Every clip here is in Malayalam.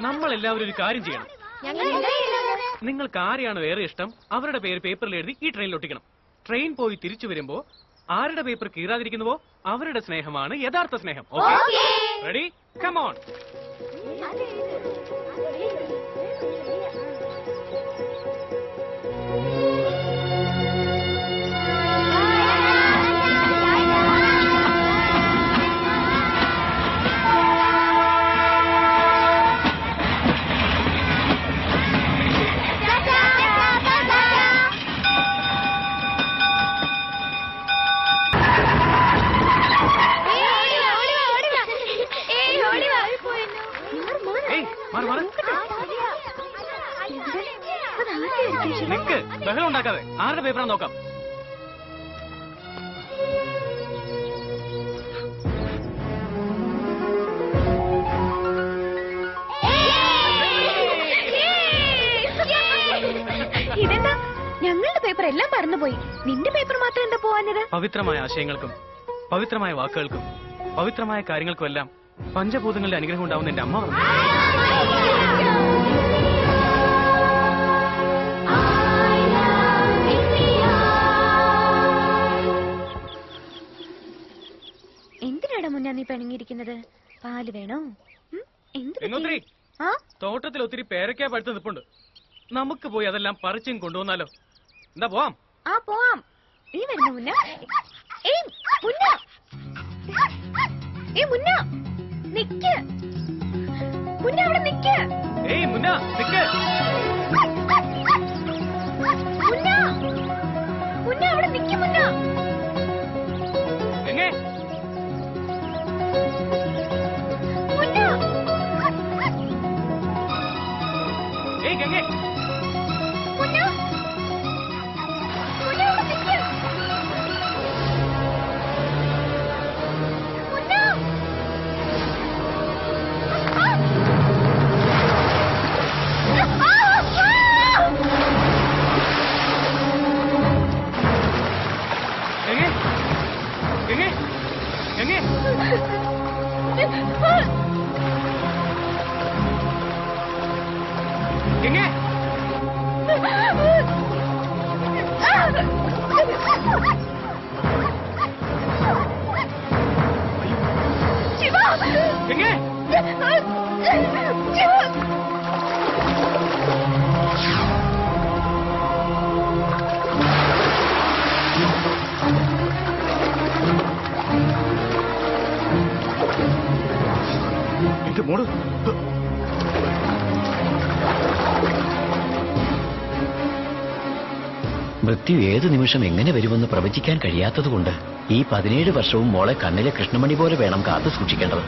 നമ്മൾ എല്ലാവരും ഒരു കാര്യം ചെയ്യണം. നിങ്ങൾക്ക് ആരെയാണ് വേറെ ഇഷ്ടം അവരുടെ പേര് പേപ്പറിൽ എഴുതി ഈ ട്രെയിനിൽ ഒട്ടിക്കണം. ട്രെയിൻ പോയി തിരിച്ചു വരുമ്പോ ആരുടെ പേപ്പർ കീറാതിരിക്കുന്നുവോ അവരുടെ സ്നേഹമാണ് യഥാർത്ഥ സ്നേഹം. Okay, ready? Come on. Nick, ബഹളം ഉണ്ടാക്കാതെ. ആരുടെ പേപ്പറാണ് നോക്കാം. ഇതെന്താ? ഞങ്ങളുടെ പേപ്പർ എല്ലാം പറന്നുപോയി. നിന്റെ പേപ്പർ മാത്രം എന്താ പോവാഞ്ഞത്? പവിത്രമായ ആശയങ്ങൾക്കും പവിത്രമായ വാക്കുകൾക്കും പവിത്രമായ കാര്യങ്ങൾക്കും എല്ലാം പഞ്ചഭൂതങ്ങളുടെ അനുഗ്രഹം ഉണ്ടാവുന്ന എന്റെ അമ്മ പറഞ്ഞു. എന്തിനാടാ മുന്നാ നീ പിണങ്ങിയിരിക്കുന്നത്? പാല് വേണോ? തോട്ടത്തിൽ ഒത്തിരി പേരയ്ക്കാ പഴുത്ത് നിൽപ്പുണ്ട്. നമുക്ക് പോയി അതെല്ലാം പറിച്ചും കൊണ്ടുവന്നാലോ? എന്താ പോവാം? ആ പോവാം. നീ വരുന്നു മുന്ന. മുന്ന നിക്ക്. മുന്ന അവിടെ നിക്ക്. മുന്ന നിക്ക്. മുന്ന മുന്ന അവിടെ നിക്ക്. മുന്ന എങ്ങേ ഗംഗേ മൃത്യു ഏതു നിമിഷം എങ്ങനെ വരുമെന്ന് പ്രവചിക്കാൻ കഴിയാത്തതുകൊണ്ട് ഈ 17 വർഷവും മോളെ കണ്ണിലെ കൃഷ്ണമണി പോലെ വേണം കാത്തു സൂക്ഷിക്കേണ്ടത്.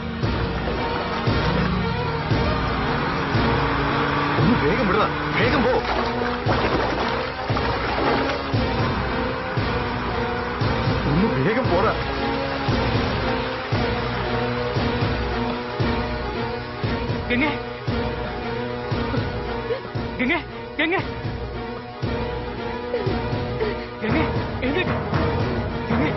വേഗം വിടുക, വേഗം പോ. ഒന്ന് വേഗം പോടാ. ഗംഗേ ഗംഗേ ഗംഗേ ഗംഗേ എഴുന്നേക്ക്. ഗംഗേ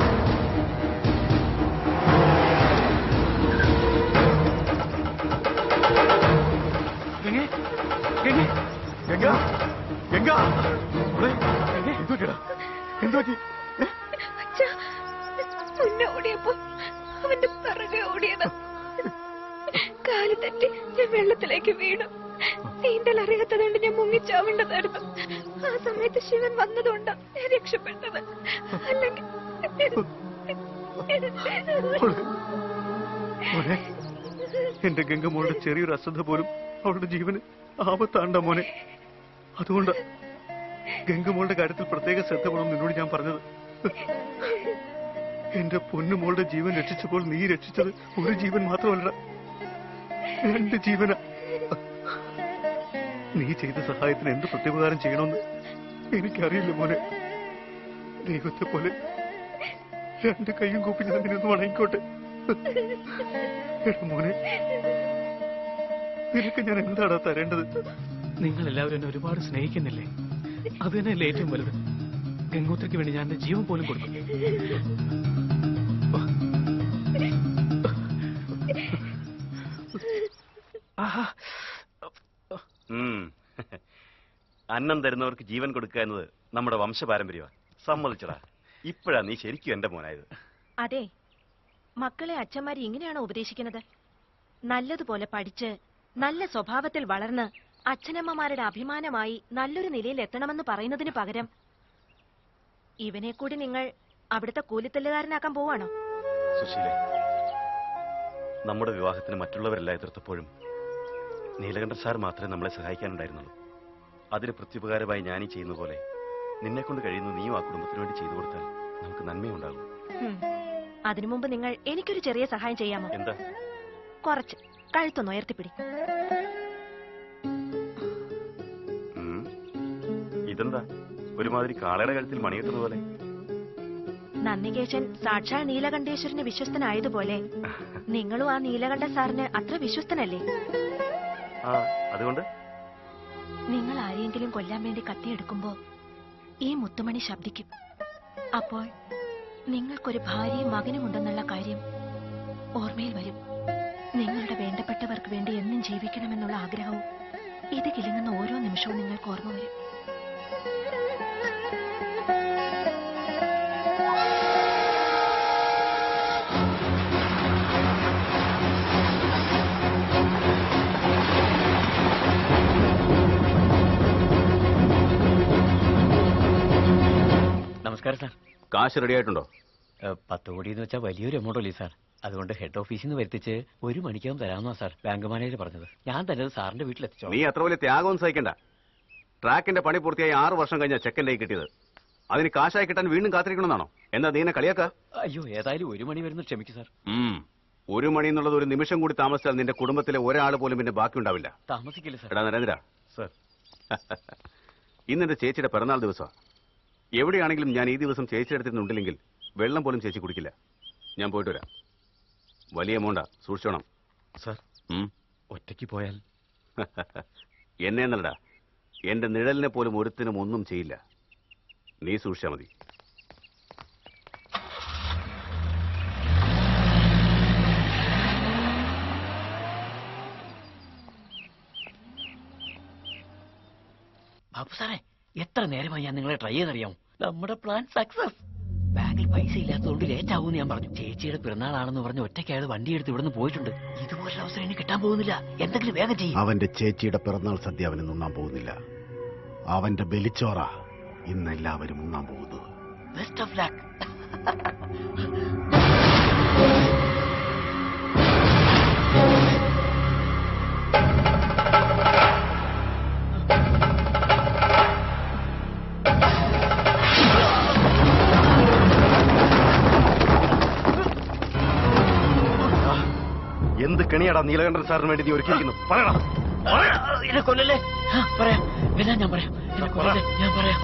ഗംഗേ ഗംഗേ ഗംഗ ഗംഗ എന്തുപറ്റി? മുന്ന ഓടിയപ്പോ അവന്റെ പിറകെ ഓടിയതാ. കാല് തെറ്റി ഞാൻ വെള്ളത്തിലേക്ക് വീണു. നീന്തൽ അറിയാത്തതുകൊണ്ട് ഞാൻ മുങ്ങിച്ചാവേണ്ടതായിരുന്നു. ആ സമയത്ത് ശിവൻ വന്നതുകൊണ്ടാ ഞാൻ രക്ഷപ്പെട്ടത്. അല്ലെങ്കിൽ എന്റെ ഗംഗമോളുടെ ചെറിയൊരു അശ്രദ്ധ പോലും അവളുടെ ജീവന് ആപത്താണ്ട മോനെ. അതുകൊണ്ട് ഗംഗമോളുടെ കാര്യത്തിൽ പ്രത്യേക ശ്രദ്ധ വേണം നിന്നോട് ഞാൻ പറഞ്ഞത്. എന്റെ പൊന്നുമോളുടെ ജീവൻ രക്ഷിച്ചപ്പോൾ നീ രക്ഷിച്ചത് ഒരു ജീവൻ മാത്രമല്ല, 2 ജീവന. നീ ചെയ്ത സഹായത്തിന് എന്ത് പ്രത്യുപകാരം ചെയ്യണമെന്ന് എനിക്കറിയില്ല മോനെ. ദൈവത്തെ പോലെ 2 കൈയും കൂപ്പി ഞാൻ നിന്നൊന്ന് വണങ്ങിക്കോട്ടെ. മോനെ, നിനക്ക് ഞാൻ എന്താടാ തരേണ്ടത്? നിങ്ങൾ എല്ലാവരും എന്നെ ഒരുപാട് സ്നേഹിക്കുന്നില്ലേ? അത് തന്നെയല്ലേ ഏറ്റവും വലുത്. ഗംഗോത്രിക്ക് വേണ്ടി ഞാൻ എന്റെ ജീവൻ പോലും കൊടുക്കും. അന്നം തരുന്നവർക്ക് ജീവൻ കൊടുക്കുക എന്നത് നമ്മുടെ വംശപാരമ്പര്യമാണ്. സമ്മതിച്ചടാ, ഇപ്പോഴാ നീ ശരിക്കും എന്റെ മോനായത്. അതെ, മക്കളെ അച്ഛന്മാര് ഇങ്ങനെയാണോ ഉപദേശിക്കുന്നത്? നല്ലതുപോലെ പഠിച്ച് നല്ല സ്വഭാവത്തിൽ വളർന്ന് അച്ഛനമ്മമാരുടെ അഭിമാനമായി നല്ലൊരു നിലയിൽ എത്തണമെന്ന് പറയുന്നതിന് പകരം ഇവനെ കൂടി നിങ്ങൾ അവിടുത്തെ കൂലിത്തല്ലുകാരനാക്കാൻ പോവാണോ? സുശീലേ, നമ്മുടെ വിവാഹത്തിന് മറ്റുള്ളവരെല്ലാം എതിർത്തപ്പോഴും നീലകണ്ഠൻ സാർ മാത്രമേ നമ്മളെ സഹായിക്കാനുണ്ടായിരുന്നുള്ളൂ. അതിന് പ്രത്യുപകാരമായി ഞാനീ ചെയ്യുന്ന പോലെ നിന്നെ കൊണ്ട് കഴിയുന്ന നീയും ആ കുടുംബത്തിന് വേണ്ടി ചെയ്തു കൊടുത്താൽ നമുക്ക് നന്മയുണ്ടാകും. അതിനു മുമ്പ് നിങ്ങൾ എനിക്കൊരു ചെറിയ സഹായം ചെയ്യാമോ? എന്താ? കുറച്ച് കഴുത്തൊന്ന് ഉയർത്തിപ്പിടി. ഇതെന്താ ഒരുമാതിരി കാളയുടെ കഴുത്തിൽ മണിയിട്ടുന്ന പോലെ? നന്ദികേശൻ സാക്ഷാൽ നീലകണ്ഠേശ്വരന് വിശ്വസ്തനായതുപോലെ നിങ്ങളും ആ നീലകണ്ഠ സാറിന് അത്ര വിശ്വസ്തനല്ലേ? അതുകൊണ്ട് നിങ്ങൾ ആരെയെങ്കിലും കൊല്ലാൻ വേണ്ടി കത്തിയെടുക്കുമ്പോ ഈ മുത്തുമണി ശബ്ദിക്കും. അപ്പോൾ നിങ്ങൾക്കൊരു ഭാര്യയും മകനും ഉണ്ടെന്നുള്ള കാര്യം ഓർമ്മയിൽ വരും. നിങ്ങളുടെ വേണ്ടപ്പെട്ടവർക്ക് വേണ്ടി എന്നും ജീവിക്കണമെന്നുള്ള ആഗ്രഹവും ഇത് കിലുങ്ങുന്ന ഓരോ നിമിഷവും നിങ്ങൾക്ക് ഓർമ്മ വരും. നമസ്കാരം സാർ. കാശ് റെഡി ആയിട്ടുണ്ടോ? 10 കോടി എന്ന് വെച്ചാൽ വലിയൊരു എമൗണ്ട് അല്ലേ സാർ? അതുകൊണ്ട് ഹെഡ് ഓഫീസിൽ നിന്ന് വരുത്തിച്ച് 1 മണിക്കകം തരാമെന്നാ സാർ ബാങ്ക് മാനേജർ പറഞ്ഞത്. ഞാൻ തന്നെ സാറിന്റെ വീട്ടിലെത്തിച്ചോ. നീ അത്ര വലിയ ത്യാഗമൊന്നും സഹിക്കണ്ട. ട്രാക്കിന്റെ പണി പൂർത്തിയായി 6 വർഷം കഴിഞ്ഞ ചെക്കൻ്റെ കിട്ടിയത്. അതിന് കാശായി കിട്ടാൻ വീണ്ടും കാത്തിരിക്കണമെന്നാണോ? എന്നാ നീ എന്നെ കളിയാക്ക? അയ്യോ, ഏതായാലും 1 മണി വരുന്നു. ക്ഷമിക്കൂ സാർ. 1 മണി എന്നുള്ളത് ഒരു നിമിഷം കൂടി താമസിച്ചാൽ നിന്റെ കുടുംബത്തിലെ ഒരാൾ പോലും പിന്നെ ബാക്കി ഉണ്ടാവില്ല. താമസിക്കില്ല സാർ. എടാ നരേന്ദ്ര സാർ, ഇന്നെന്റെ ചേച്ചിയുടെ പിറന്നാൾ ദിവസമാണ്. എവിടെയാണെങ്കിലും ഞാൻ ഈ ദിവസം ചേച്ചിയുടെ അടുത്തുനിന്നുണ്ടില്ലെങ്കിൽ വെള്ളം പോലും ചേച്ചി കുടിക്കില്ല. ഞാൻ പോയിട്ട് വരാം. വലിയ എമൗണ്ടാ, സൂക്ഷിച്ചോണം. സാർ, ഒറ്റയ്ക്ക് പോയാൽ? എന്നെ എന്നല്ലടാ, എന്റെ നിഴലിനെ പോലും ഒരുത്തിനും ഒന്നും ചെയ്യില്ല. നീ സൂക്ഷിച്ചാ മതി. ബാബു സാറേ, എത്ര നേരമായി ഞാൻ നിങ്ങളെ ട്രൈ ചെയ്തറിയാമോ? നമ്മുടെ പ്ലാൻ സക്സസ്. ബാങ്കിൽ പൈസ ഇല്ലാത്തതുകൊണ്ട് ലേറ്റ് ആവുമെന്ന് ഞാൻ പറഞ്ഞു. ചേച്ചിയുടെ പിറന്നാളാണെന്ന് പറഞ്ഞ് ഒറ്റയ്ക്കയാൾ വണ്ടി എടുത്ത് ഇവിടുന്ന് പോയിട്ടുണ്ട്. ഇതുപോലൊരു അവസരം ഇനി കിട്ടാൻ പോകുന്നില്ല. എന്തെങ്കിലും വേഗം ചെയ്യും. അവന്റെ ചേച്ചിയുടെ പിറന്നാൾ സദ്യ അവന് ഉണ്ണാൻ പോകുന്നില്ല. അവന്റെ ബലിച്ചോറ ഇന്നെല്ലാവരും ഉണ്ണാൻ പോകുന്നത്. Best of luck. എന്ത് കെണിയാടാ നീലകണ്ഠൻ സാറിന് വേണ്ടി നീ ഒരുക്കിയിരിക്കുന്നു? പറയണം. എന്നെ കൊല്ലല്ലേ? പറയാം, എല്ലാം ഞാൻ പറയാം. എന്നെ കൊല്ലല്ലേ? ഞാൻ പറയാം.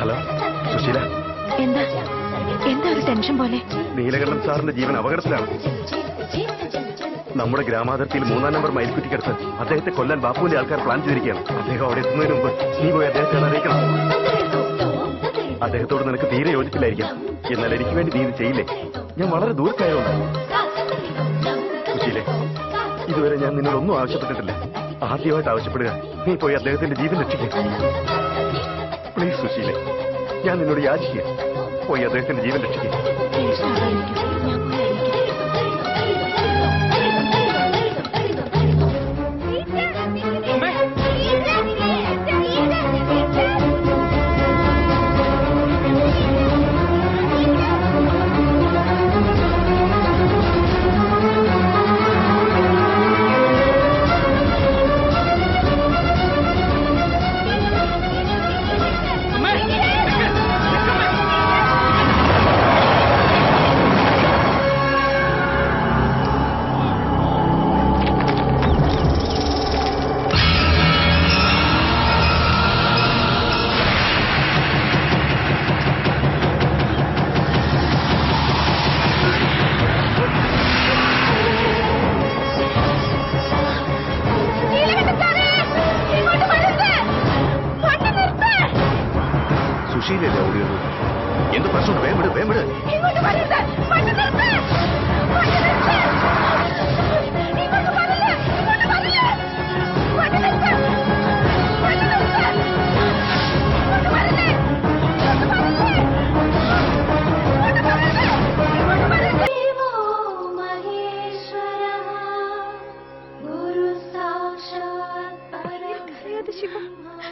ഹലോ സുശീല. എന്താ എന്താ ഒരു ടെൻഷൻ പോലെ? നീലകണ്ഠൻ സാറിന്റെ ജീവൻ അപകടത്തിലാണ്. നമ്മുടെ ഗ്രാമാതിർത്തിയിൽ 3-ാം നമ്പർ മയിൽക്കുറ്റിക്കടുത്ത് അദ്ദേഹത്തെ കൊല്ലാൻ ബാപ്പുവിന്റെ ആൾക്കാർ പ്ലാൻ ചെയ്തിരിക്കുകയാണ്. അദ്ദേഹം അവിടെ എത്തുന്നതിന് മുമ്പ് നീ പോയി അദ്ദേഹത്തെ അറിയിക്കണം. അദ്ദേഹത്തോട് നിനക്ക് തീരെ യോജിച്ചില്ലായിരിക്കാം. എന്നാൽ എനിക്ക് വേണ്ടി നീ ഇത് ചെയ്യില്ലേ? ഞാൻ വളരെ ദൂരത്തായതുകൊണ്ടാണ്. സുശീലേ, ഇതുവരെ ഞാൻ നിന്നോടൊന്നും ആവശ്യപ്പെട്ടിട്ടില്ല. ആദ്യമായിട്ട് ആവശ്യപ്പെടുക, നീ പോയി അദ്ദേഹത്തിന്റെ ജീവൻ രക്ഷിക്കുക. പ്ലീസ് സുശീലേ, ഞാൻ നിന്നോട് യാചിക്കുക. പോയി അദ്ദേഹത്തിന്റെ ജീവൻ രക്ഷിക്കുക. ഞാൻ പോയി അറിയിക്കാം.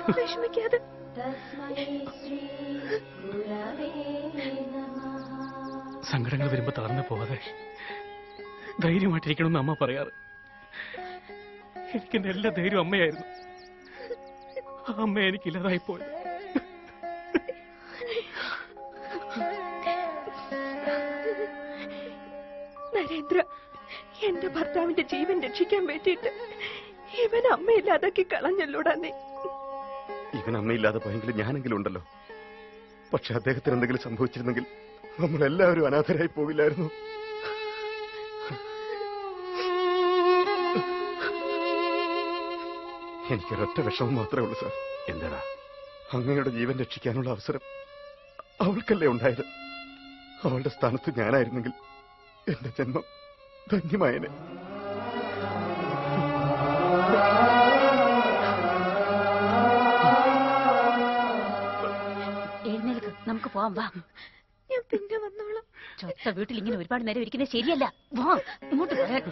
വിഷമിക്കാതെ. സങ്കടങ്ങൾ വരുമ്പോ തളർന്നു പോവാതെ ധൈര്യമായിട്ടിരിക്കണമെന്ന് അമ്മ പറയാറ്. എനിക്കെന്റെ എല്ലാ ധൈര്യവും അമ്മയായിരുന്നു. ആ അമ്മ എനിക്കില്ലാതായി പോയി. നരേന്ദ്ര, എന്റെ ഭർത്താവിന്റെ ജീവൻ രക്ഷിക്കാൻ വേണ്ടിയിട്ട് ഇവൻ അമ്മയില്ലാതാക്കി കളഞ്ഞല്ലോടാ നീ. ഇവൻ അമ്മയില്ലാതെ പോയെങ്കിലും ഞാനെങ്കിലും ഉണ്ടല്ലോ. പക്ഷെ അദ്ദേഹത്തിന് എന്തെങ്കിലും സംഭവിച്ചിരുന്നെങ്കിൽ നമ്മളെല്ലാവരും അനാഥരായി പോകില്ലായിരുന്നു. എനിക്കൊരൊറ്റ വിഷമം മാത്രമേ ഉള്ളൂ സാർ. എന്താടാ? അങ്ങയുടെ ജീവൻ രക്ഷിക്കാനുള്ള അവസരം അവൾക്കല്ലേ ഉണ്ടായത്. അവളുടെ സ്ഥാനത്ത് ഞാനായിരുന്നെങ്കിൽ എന്റെ ജന്മം ധന്യമായനെ. എഴുന്നേൽക്ക്, നമുക്ക് പോവാം. വാ, ഞാൻ പിന്നെ വന്നോളാം. ചൊത്ത വീട്ടിൽ ഇങ്ങനെ ഒരുപാട് നേരം ഇരിക്കുന്നത് ശരിയല്ല. വാ, ഇങ്ങോട്ട് വരാൻ.